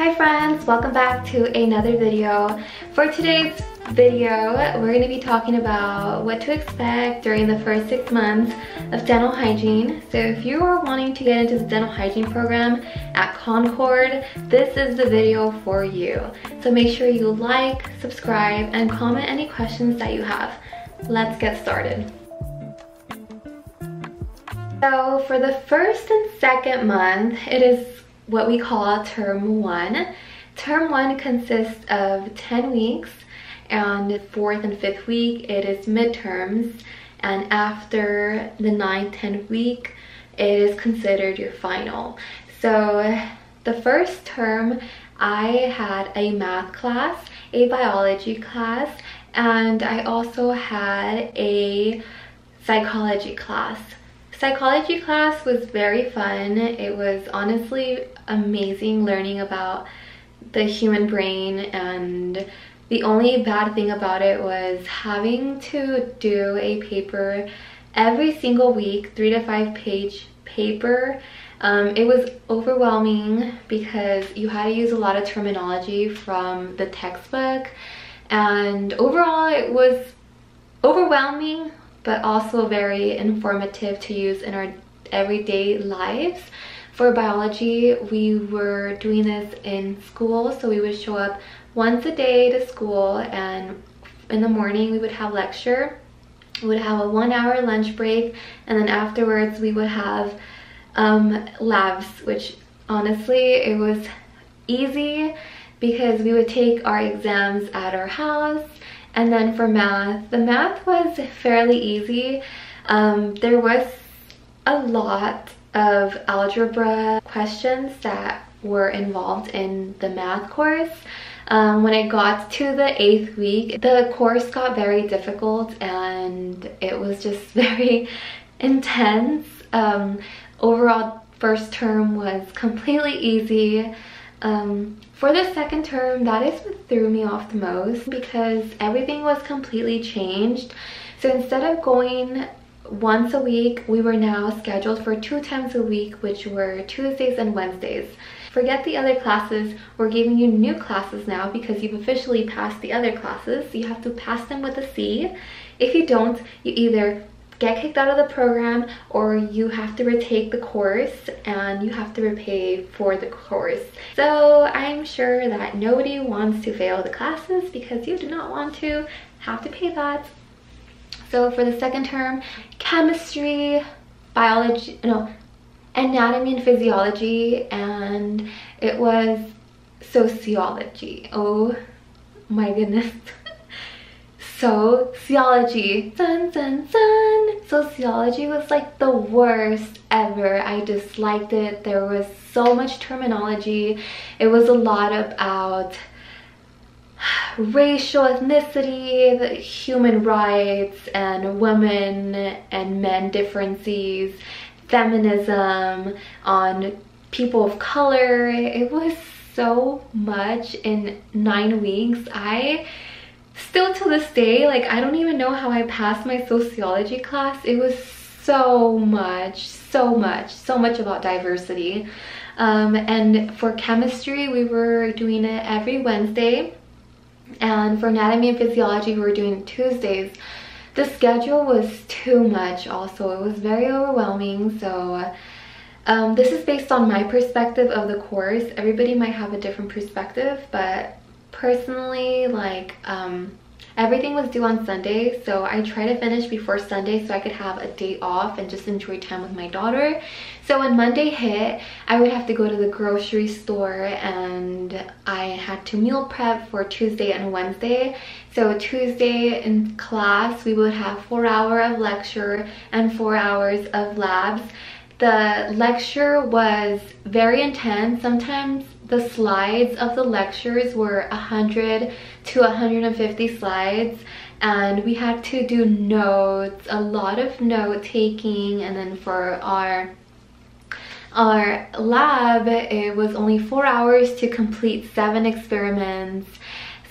Hi friends, welcome back to another video. For today's video, we're going to be talking about what to expect during the first 6 months of dental hygiene. So if you are wanting to get into the dental hygiene program at Concord, this is the video for you. So make sure you like, subscribe, and comment any questions that you have. Let's get started. So for the first and second month, it is what we call term 1. Term 1 consists of 10 weeks, and the 4th and 5th week it is midterms, and after the 9th, 10th week it is considered your final. So the first term I had a math class, a biology class, and I also had a psychology class. Psychology class was very fun. It was honestly amazing learning about the human brain, and the only bad thing about it was having to do a paper every single week, 3 to 5 page paper. It was overwhelming because you had to use a lot of terminology from the textbook, and overall it was overwhelming but also very informative to use in our everyday lives. For biology, we were doing this in school, so we would show up once a day to school, and in the morning we would have lecture. We would have a 1-hour lunch break, and then afterwards we would have labs, which honestly it was easy because we would take our exams at our house. And then for math, the math was fairly easy. There was a lot of algebra questions that were involved in the math course. When I got to the 8th week, the course got very difficult and it was just very intense. Overall, first term was completely easy. For the second term, that is what threw me off the most because everything was completely changed. So instead of going once a week, we were now scheduled for 2 times a week, which were Tuesdays and Wednesdays. Forget the other classes, we're giving you new classes now because you've officially passed the other classes. You have to pass them with a C. If you don't, you either get kicked out of the program or you have to retake the course and you have to repay for the course. So I'm sure that nobody wants to fail the classes because you do not want to have to pay that. So for the second term, chemistry, biology, anatomy and physiology, and it was sociology. Oh my goodness. Sociology, sociology was like the worst ever. I disliked it. There was so much terminology. It was a lot about racial ethnicity, the human rights, and women and men differences, feminism, on people of color. It was so much in 9 weeks. Still to this day, like, I don't even know how I passed my sociology class. It was so much about diversity. And for chemistry, we were doing it every Wednesday. And for anatomy and physiology, we were doing it Tuesdays. The schedule was too much also. It was very overwhelming. So this is based on my perspective of the course. Everybody might have a different perspective, but personally, like, everything was due on Sunday, so I tried to finish before Sunday so I could have a day off and just enjoy time with my daughter. So when Monday hit, I would have to go to the grocery store and I had to meal prep for Tuesday and Wednesday. So Tuesday in class, we would have 4 hours of lecture and 4 hours of labs. The lecture was very intense. Sometimes the slides of the lectures were 100 to 150 slides, and we had to do notes, a lot of note taking. And then for our lab, it was only 4 hours to complete 7 experiments,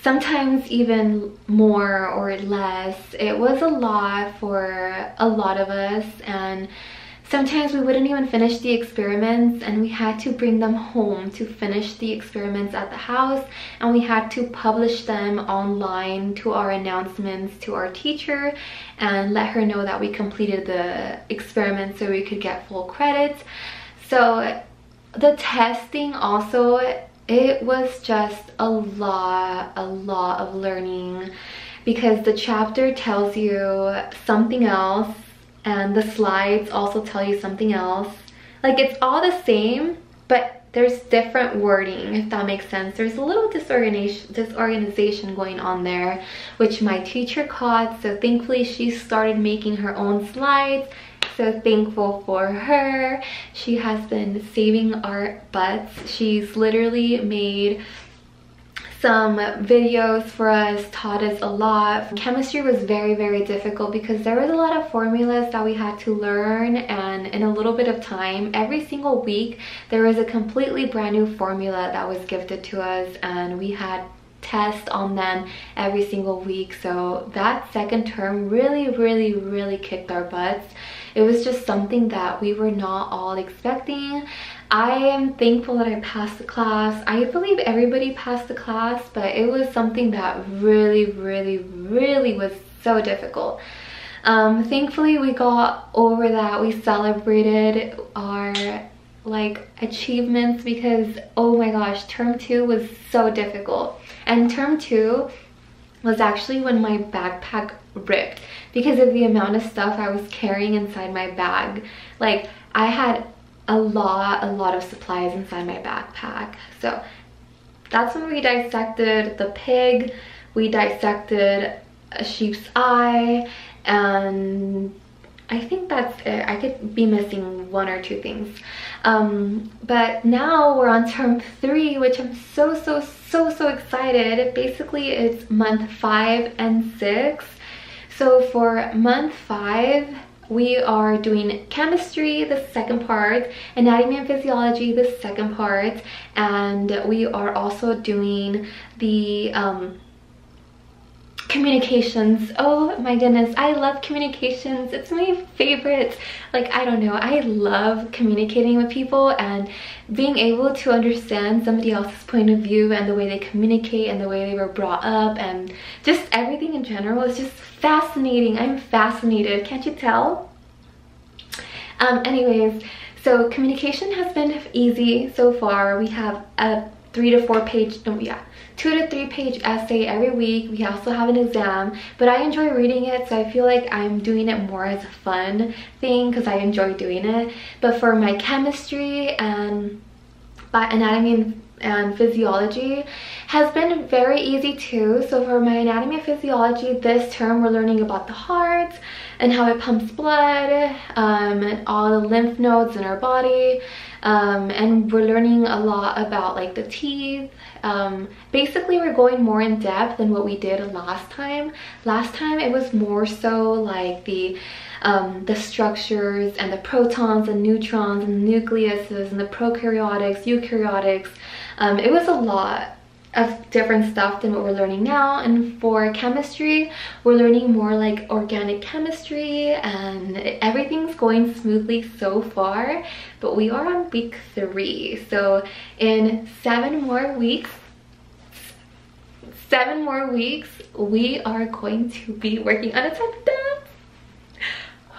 sometimes even more or less. It was a lot for a lot of us, and sometimes we wouldn't even finish the experiments, and we had to bring them home to finish the experiments at the house, and we had to publish them online to our announcements to our teacher and let her know that we completed the experiment so we could get full credits. So the testing also, it was just a lot of learning, because the chapter tells you something else and the slides also tell you something else. Like, it's all the same, but there's different wording, if that makes sense. There's a little disorganization going on there, which my teacher caught, so thankfully she started making her own slides. So thankful for her. She has been saving our butts. She's literally made some videos for us, taught us a lot. Chemistry was very difficult because there was a lot of formulas that we had to learn, and in a little bit of time, every single week there was a completely brand new formula that was gifted to us, and we had tests on them every single week. So that second term really kicked our butts. It was just something that we were not all expecting. I am thankful that I passed the class. I believe everybody passed the class, but it was something that really was so difficult. Thankfully we got over that. We celebrated our achievements, because oh my gosh, term 2 was so difficult. And term 2 was actually when my backpack ripped because of the amount of stuff I was carrying inside my bag. Like, I had a lot of supplies inside my backpack. So that's when we dissected the pig, we dissected a sheep's eye, and I think that's it. I could be missing 1 or 2 things. But now we're on term 3, which I'm so excited. Basically, it's month 5 and 6. So for month 5, we are doing chemistry, the second part, anatomy and physiology, the second part, and we are also doing the communications. Oh my goodness, I love communications. It's my favorite. Like, I don't know, I love communicating with people and being able to understand somebody else's point of view and the way they communicate and the way they were brought up, and just everything in general is just fascinating. I'm fascinated, can't you tell? Anyways, so communication has been easy so far. We have a 2 to 3 page essay every week. We also have an exam, but I enjoy reading it, so I feel like I'm doing it more as a fun thing because I enjoy doing it. But for my chemistry and anatomy and physiology has been very easy too. So for my anatomy and physiology this term, we're learning about the heart and how it pumps blood, and all the lymph nodes in our body, and we're learning a lot about like the teeth. Basically we're going more in depth than what we did last time. Last time it was more so like the structures and the protons and neutrons and the nucleuses and the prokaryotics, eukaryotics. It was a lot of different stuff than what we're learning now. And for chemistry, we're learning more like organic chemistry, and everything's going smoothly so far, but we are on week 3. So in 7 more weeks, we are going to be working on a type of dance.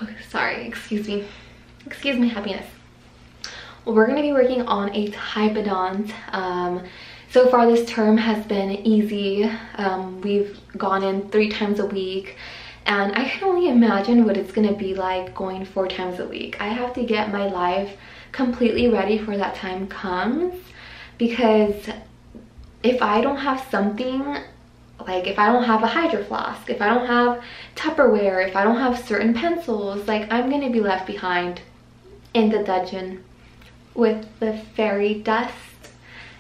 Oh, sorry, excuse me happiness. Well, we're going to be working on a typodont. So far this term has been easy. We've gone in 3 times a week, and I can only imagine what it's going to be like going 4 times a week. I have to get my life completely ready for that time comes, because if I don't have something, like if I don't have a hydro flask, if I don't have Tupperware, if I don't have certain pencils, like I'm going to be left behind in the dungeon with the fairy dust,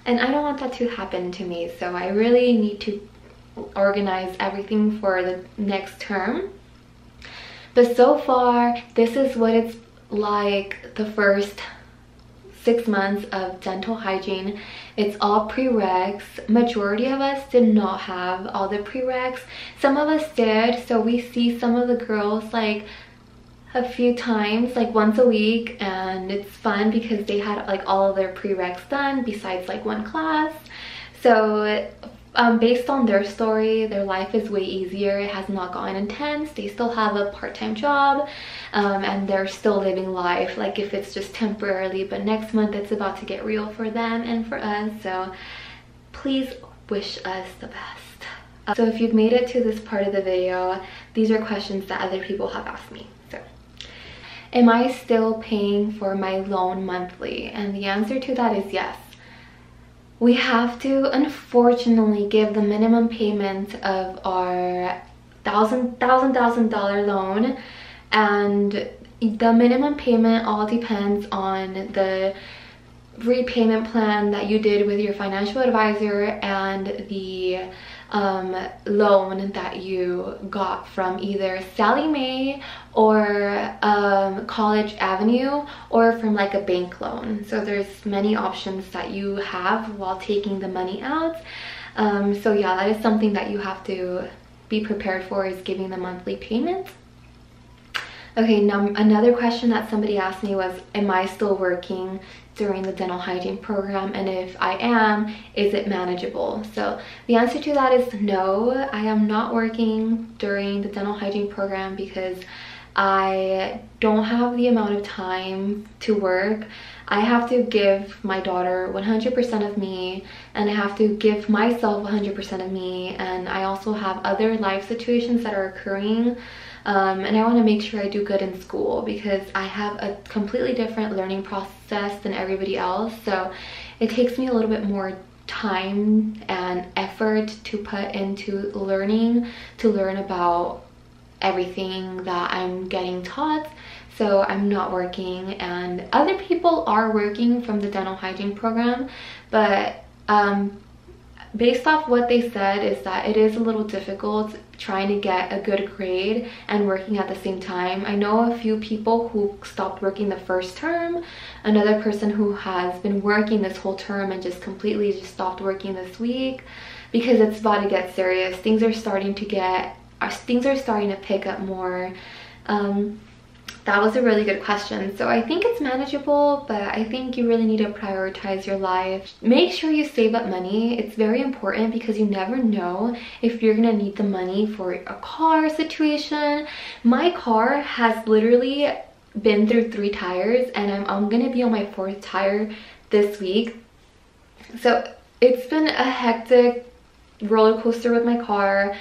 and I don't want that to happen to me. So I really need to organize everything for the next term. But so far this is what it's like the first 6 months of dental hygiene. It's all prereqs. Majority of us did not have all the prereqs. Some of us did, so we see some of the girls like a few times, like once a week, and it's fun because they had like all of their prereqs done besides like one class. So based on their story, their life is way easier. It has not gotten intense. They still have a part-time job, and they're still living life, like if it's just temporarily, but next month it's about to get real for them and for us. So please wish us the best. So if you've made it to this part of the video, these are questions that other people have asked me. So, am I still paying for my loan monthly? And the answer to that is yes. We have to, unfortunately, give the minimum payment of our $1,000 loan, and the minimum payment all depends on the repayment plan that you did with your financial advisor and the loan that you got from either Sallie Mae or College Avenue, or from like a bank loan. So there's many options that you have while taking the money out. So yeah, that is something that you have to be prepared for, is giving the monthly payment. Okay, now another question that somebody asked me was, am I still working during the dental hygiene program, and if I am, is it manageable? So the answer to that is no. I am not working during the dental hygiene program because I don't have the amount of time to work. I have to give my daughter 100% of me, and I have to give myself 100% of me, and I also have other life situations that are occurring. And I want to make sure I do good in school because I have a completely different learning process than everybody else. So it takes me a little bit more time and effort to put into learning, to learn about everything that I'm getting taught. So I'm not working, and other people are working from the dental hygiene program, but based off what they said is that it is a little difficult trying to get a good grade and working at the same time. I know a few people who stopped working the first term, another person who has been working this whole term and just completely just stopped working this week because it's about to get serious. Things are starting to pick up more. That was a really good question. So I think it's manageable, but I think you really need to prioritize your life. Make sure you save up money. It's very important because you never know if you're gonna need the money for a car situation. My car has literally been through 3 tires, and I'm gonna be on my 4th tire this week. So it's been a hectic roller coaster with my car.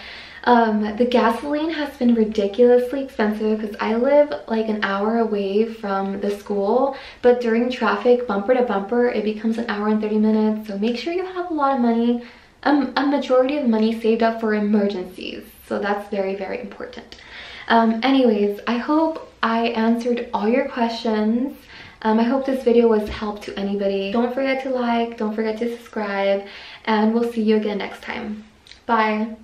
The gasoline has been ridiculously expensive because I live like an hour away from the school, but during traffic, bumper to bumper, it becomes an hour and 30 minutes. So make sure you have a lot of money, a majority of money saved up for emergencies. So that's very, very important. Anyways, I hope I answered all your questions. I hope this video was help to anybody. Don't forget to like, don't forget to subscribe, and we'll see you again next time. Bye.